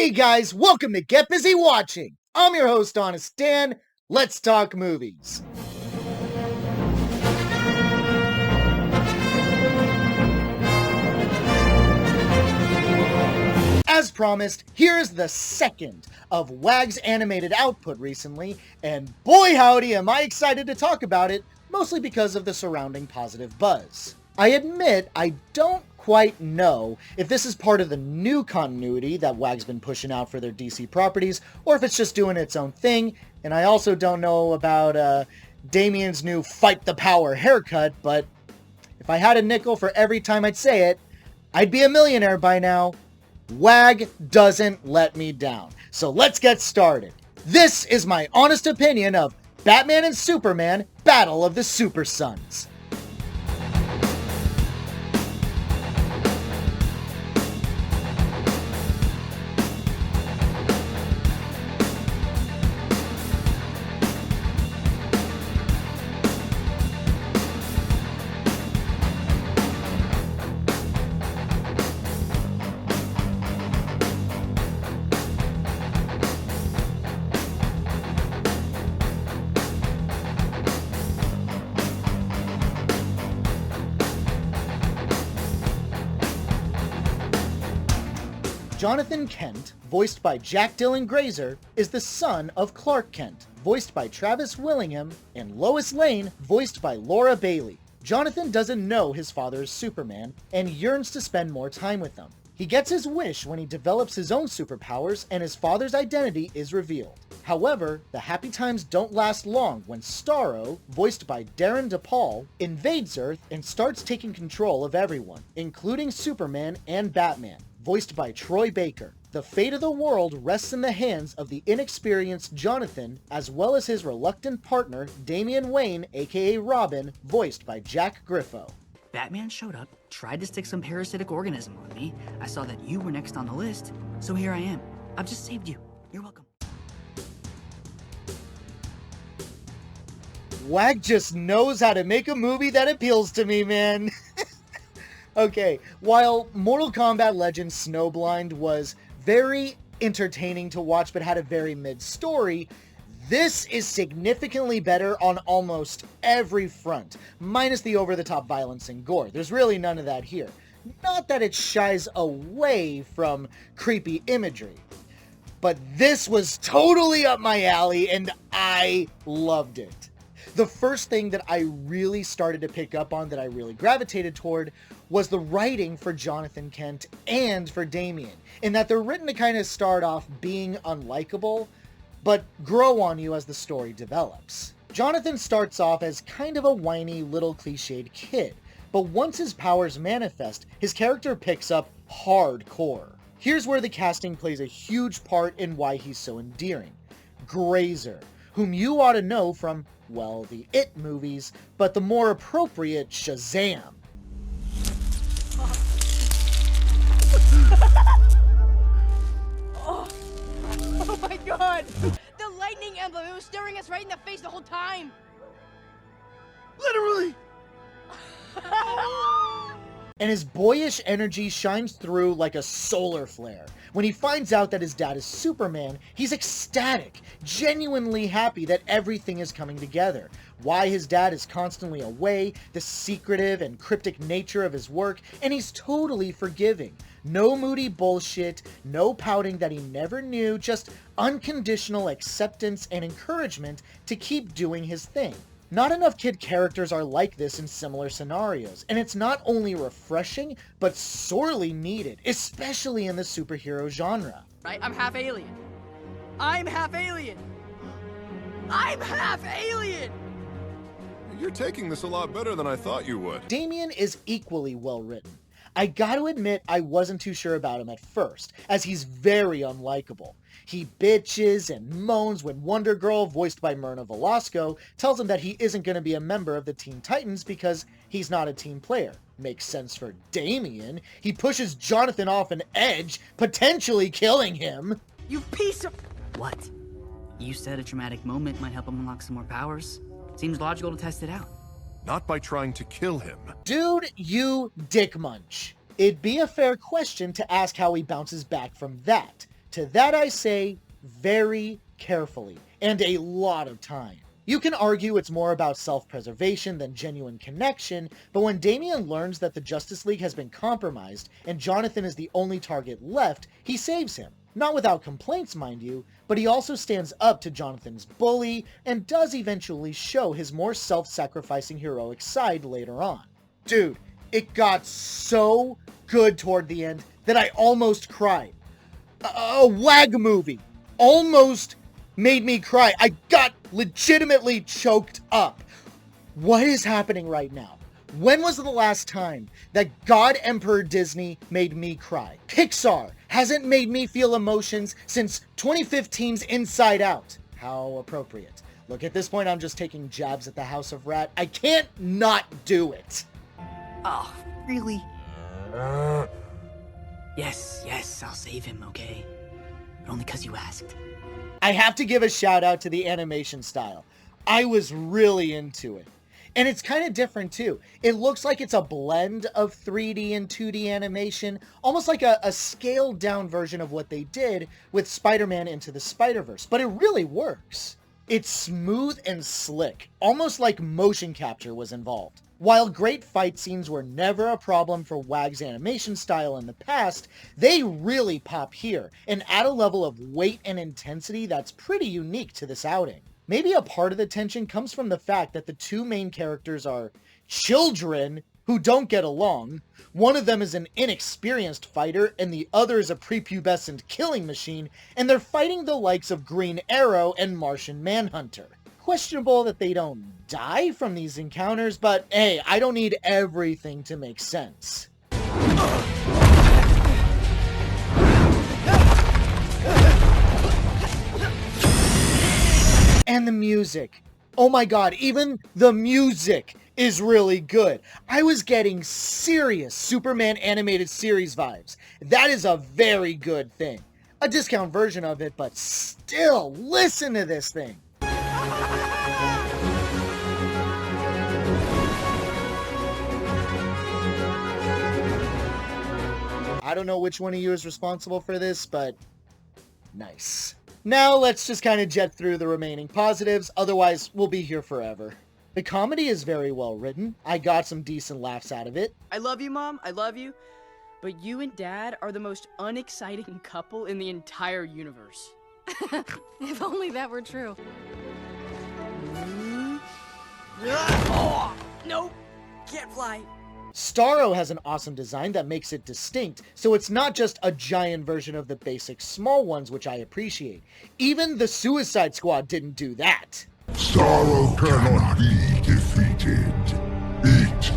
Hey guys, welcome to Get Busy Watching. I'm your host, Honest Dan. Let's talk movies. As promised, here is the second of WAG's animated output recently, and boy howdy am I excited to talk about it, mostly because of the surrounding positive buzz. I admit I don't quite know if this is part of the new continuity that WAG's been pushing out for their DC properties, or if it's just doing its own thing, and I also don't know about Damian's new Fight the Power haircut, but if I had a nickel for every time I'd say it, I'd be a millionaire by now. WAG doesn't let me down. So let's get started. This is my honest opinion of Batman and Superman: Battle of the Super Sons. Jonathan Kent, voiced by Jack Dylan Grazer, is the son of Clark Kent, voiced by Travis Willingham, and Lois Lane, voiced by Laura Bailey. Jonathan doesn't know his father is Superman and yearns to spend more time with them. He gets his wish when he develops his own superpowers and his father's identity is revealed. However, the happy times don't last long when Starro, voiced by Darren DePaul, invades Earth and starts taking control of everyone, including Superman and Batman, voiced by Troy Baker. The fate of the world rests in the hands of the inexperienced Jonathan, as well as his reluctant partner, Damian Wayne, aka Robin, voiced by Jack Griffo. Batman showed up, tried to stick some parasitic organism on me. I saw that you were next on the list, so here I am. I've just saved you. You're welcome. WAG just knows how to make a movie that appeals to me, man. Okay, while Mortal Kombat Legends Snowblind was very entertaining to watch but had a very mid-story, this is significantly better on almost every front, minus the over-the-top violence and gore. There's really none of that here. Not that it shies away from creepy imagery, but this was totally up my alley and I loved it. The first thing that I really started to pick up on, that I really gravitated toward, was the writing for Jonathan Kent and for Damian, in that they're written to kind of start off being unlikable, but grow on you as the story develops. Jonathan starts off as kind of a whiny little cliched kid, but once his powers manifest, his character picks up hardcore. Here's where the casting plays a huge part in why he's so endearing. Grazer, whom you ought to know from, well, the It movies, but the more appropriate Shazam. Oh my god! The lightning emblem, it was staring us right in the face the whole time! Literally! And his boyish energy shines through like a solar flare. When he finds out that his dad is Superman, he's ecstatic, genuinely happy that everything is coming together. Why his dad is constantly away, the secretive and cryptic nature of his work, and he's totally forgiving. No moody bullshit, no pouting that he never knew, just unconditional acceptance and encouragement to keep doing his thing. Not enough kid characters are like this in similar scenarios, and it's not only refreshing, but sorely needed, especially in the superhero genre. Right? I'm half alien. I'm half alien! I'm half alien! You're taking this a lot better than I thought you would. Damian is equally well written. I gotta admit I wasn't too sure about him at first, as he's very unlikable. He bitches and moans when Wonder Girl, voiced by Myrna Velasco, tells him that he isn't going to be a member of the Teen Titans because he's not a team player. Makes sense for Damian. He pushes Jonathan off an edge, potentially killing him. You piece of... What? You said a traumatic moment might help him unlock some more powers. Seems logical to test it out. Not by trying to kill him. Dude, you dick munch. It'd be a fair question to ask how he bounces back from that. To that I say, very carefully, and a lot of time. You can argue it's more about self-preservation than genuine connection, but when Damian learns that the Justice League has been compromised and Jonathan is the only target left, he saves him. Not without complaints, mind you, but he also stands up to Jonathan's bully and does eventually show his more self-sacrificing heroic side later on. Dude, it got so good toward the end that I almost cried. A WAG movie almost made me cry. I got legitimately choked up. What is happening right now? When was the last time that God Emperor Disney made me cry? Pixar hasn't made me feel emotions since 2015's Inside Out. How appropriate. Look, at this point, I'm just taking jabs at the House of Rat. I can't not do it. Oh, really? Yes, I'll save him, okay? But only 'cause you asked. I have to give a shout out to the animation style. I was really into it. And it's kind of different too. It looks like it's a blend of 3D and 2D animation, almost like a scaled down version of what they did with Spider-Man Into the Spider-Verse, but it really works. It's smooth and slick, almost like motion capture was involved. While great fight scenes were never a problem for WAG's animation style in the past, they really pop here and add a level of weight and intensity that's pretty unique to this outing. Maybe a part of the tension comes from the fact that the two main characters are children who don't get along. One of them is an inexperienced fighter and the other is a prepubescent killing machine, and they're fighting the likes of Green Arrow and Martian Manhunter. Questionable that they don't die from these encounters, but hey, I don't need everything to make sense. And the music. Oh my god, even the music is really good. I was getting serious Superman animated series vibes. That is a very good thing. A discount version of it, but still, listen to this thing. I don't know which one of you is responsible for this, but nice. Now let's just kind of jet through the remaining positives, otherwise we'll be here forever. The comedy is very well written. I got some decent laughs out of it. I love you, Mom. I love you. But you and Dad are the most unexciting couple in the entire universe. If only that were true. Oh, nope. Can't fly. Starro has an awesome design that makes it distinct, so it's not just a giant version of the basic small ones, which I appreciate. Even the Suicide Squad didn't do that. Starro cannot be defeated. It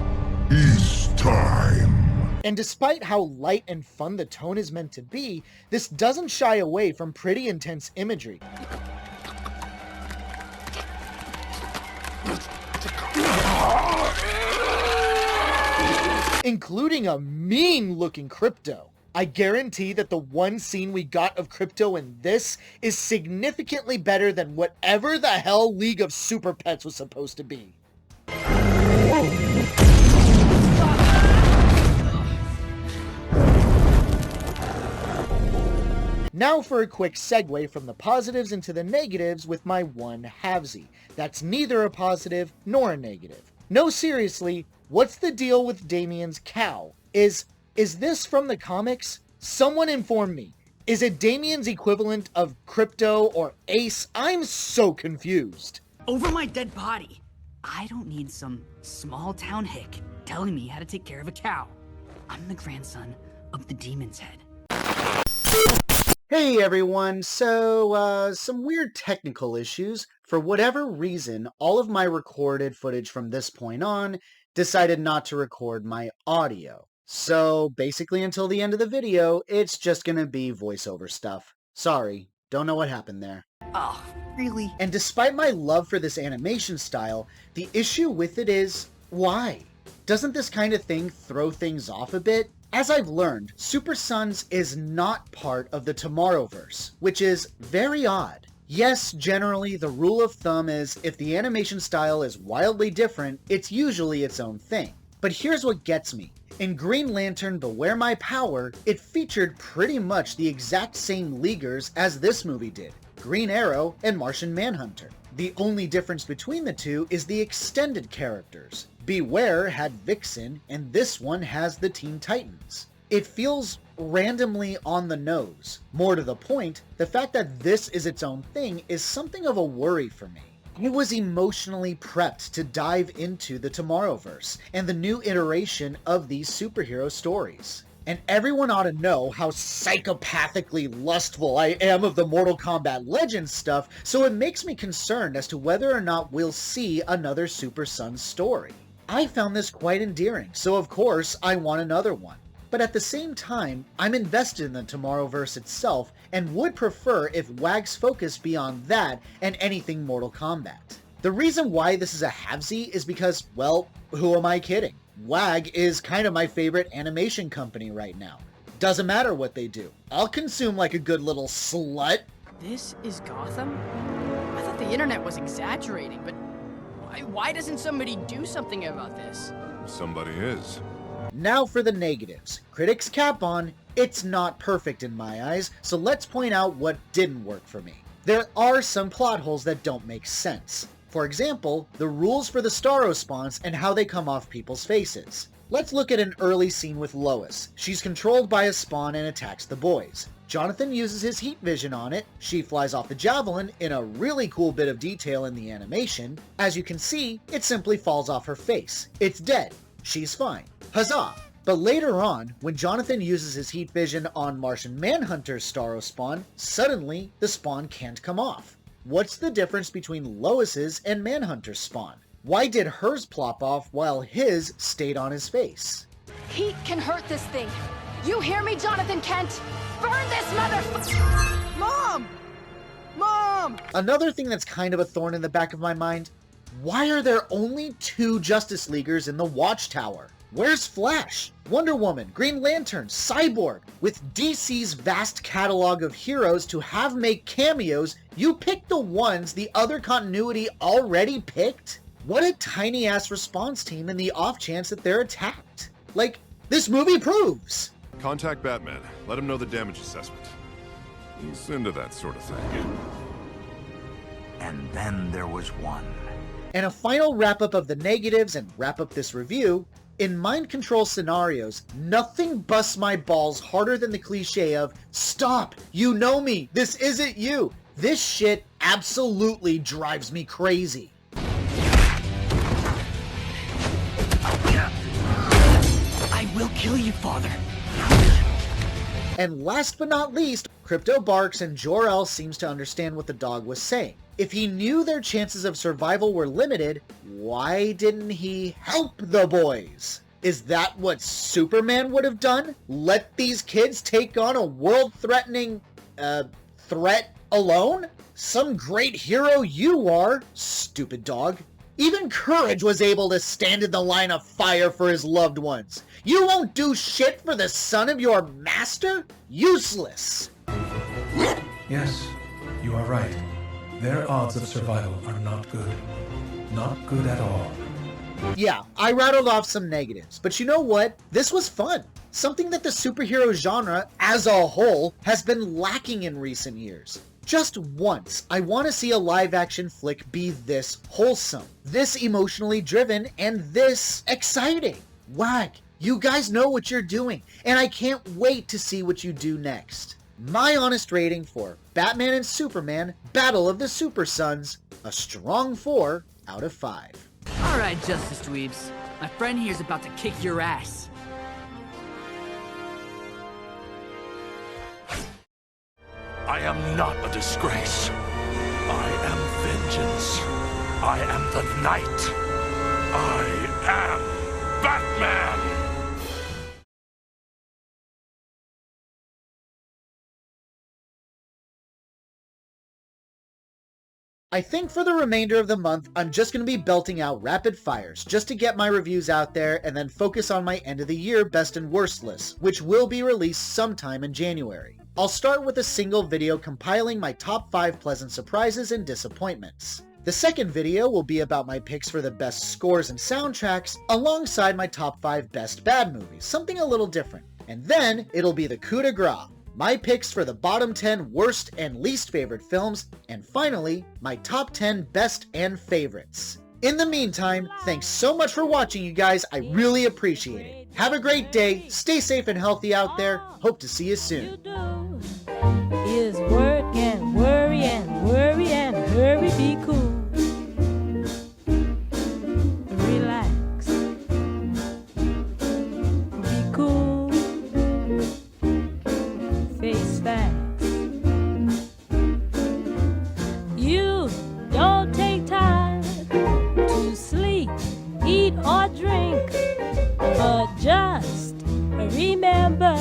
is time. And despite how light and fun the tone is meant to be, this doesn't shy away from pretty intense imagery. Including a mean-looking Crypto. I guarantee that the one scene we got of Crypto in this is significantly better than whatever the hell League of Super Pets was supposed to be. Now for a quick segue from the positives into the negatives with my one halvesy. That's neither a positive nor a negative. No, seriously, what's the deal with Damian's cow? Is this from the comics? Someone inform me. Is it Damian's equivalent of Crypto or Ace? I'm so confused. Over my dead body. I don't need some small town hick telling me how to take care of a cow. I'm the grandson of the Demon's Head. Hey everyone, so some weird technical issues. For whatever reason, all of my recorded footage from this point on decided not to record my audio. So basically until the end of the video, it's just gonna be voiceover stuff. Sorry, don't know what happened there. Oh, really? And despite my love for this animation style, the issue with it is, why? Doesn't this kind of thing throw things off a bit? As I've learned, Super Sons is not part of the Tomorrowverse, which is very odd. Yes, generally the rule of thumb is if the animation style is wildly different, it's usually its own thing. But here's what gets me. In Green Lantern Beware My Power, it featured pretty much the exact same Leaguers as this movie did, Green Arrow and Martian Manhunter. The only difference between the two is the extended characters. Beware had Vixen, and this one has the Teen Titans. It feels randomly on the nose. More to the point, the fact that this is its own thing is something of a worry for me. I was emotionally prepped to dive into the Tomorrowverse and the new iteration of these superhero stories. And everyone ought to know how psychopathically lustful I am of the Mortal Kombat Legends stuff, so it makes me concerned as to whether or not we'll see another Super Sons story. I found this quite endearing, so of course I want another one. But at the same time, I'm invested in the Tomorrowverse itself and would prefer if WAG's focus be on that and anything Mortal Kombat. The reason why this is a halvesy is because, well, who am I kidding? WAG is kind of my favorite animation company right now. Doesn't matter what they do. I'll consume like a good little slut. This is Gotham? I thought the internet was exaggerating, but why doesn't somebody do something about this? Somebody is. Now for the negatives. Critics cap on, it's not perfect in my eyes, so let's point out what didn't work for me. There are some plot holes that don't make sense. For example, the rules for the Starro spawns and how they come off people's faces. Let's look at an early scene with Lois. She's controlled by a spawn and attacks the boys. Jonathan uses his heat vision on it, she flies off the javelin in a really cool bit of detail in the animation. As you can see, it simply falls off her face. It's dead. She's fine. Huzzah! But later on, when Jonathan uses his heat vision on Martian Manhunter's Starro spawn, suddenly the spawn can't come off. What's the difference between Lois's and Manhunter's spawn? Why did hers plop off while his stayed on his face? Heat can hurt this thing. You hear me, Jonathan Kent? Burn this motherfucker! Mom! Mom! Another thing that's kind of a thorn in the back of my mind, why are there only 2 Justice Leaguers in the Watchtower? Where's Flash, Wonder Woman, Green Lantern, Cyborg? With DC's vast catalog of heroes to have make cameos, you pick the ones the other continuity already picked? What a tiny ass response team in the off chance that they're attacked. Like, this movie proves. Contact Batman. Let him know the damage assessment. He's into that sort of thing. And then there was one. And a final wrap up of the negatives and wrap up this review. In mind control scenarios, nothing busts my balls harder than the cliche of, stop, you know me, this isn't you. This shit absolutely drives me crazy. I will kill you, Father. And last but not least, Crypto barks and Jor-El seems to understand what the dog was saying. If he knew their chances of survival were limited, why didn't he help the boys? Is that what Superman would have done? Let these kids take on a world-threatening, threat alone? Some great hero you are, stupid dog. Even Courage was able to stand in the line of fire for his loved ones. You won't do shit for the son of your master? Useless. Yes, you are right. Their odds of survival are not good. Not good at all. Yeah, I rattled off some negatives, but you know what? This was fun. Something that the superhero genre, as a whole, has been lacking in recent years. Just once, I want to see a live-action flick be this wholesome, this emotionally driven, and this exciting. WAG, you guys know what you're doing, and I can't wait to see what you do next. My honest rating for Batman and Superman Battle of the Super Sons, a strong 4 out of 5. Alright, Justice Dweebs. My friend here's about to kick your ass. I am not a disgrace. I am vengeance. I am the Knight. I am Batman! I think for the remainder of the month, I'm just going to be belting out rapid fires just to get my reviews out there and then focus on my end of the year best and worst list, which will be released sometime in January. I'll start with a single video compiling my top 5 pleasant surprises and disappointments. The second video will be about my picks for the best scores and soundtracks, alongside my top 5 best bad movies, something a little different. And then it'll be the coup de grace, my picks for the bottom 10 worst and least favorite films, and finally, my top 10 best and favorites. In the meantime, thanks so much for watching, you guys. I really appreciate it. Have a great day, stay safe and healthy out there. Hope to see you soon. Is work and worry and hurry, be cool. Relax. Be cool. Face facts. You don't take time to sleep, eat or drink, but just remember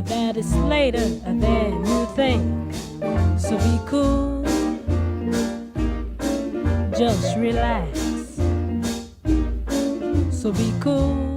that it's later than you think. So be cool, just relax. So be cool.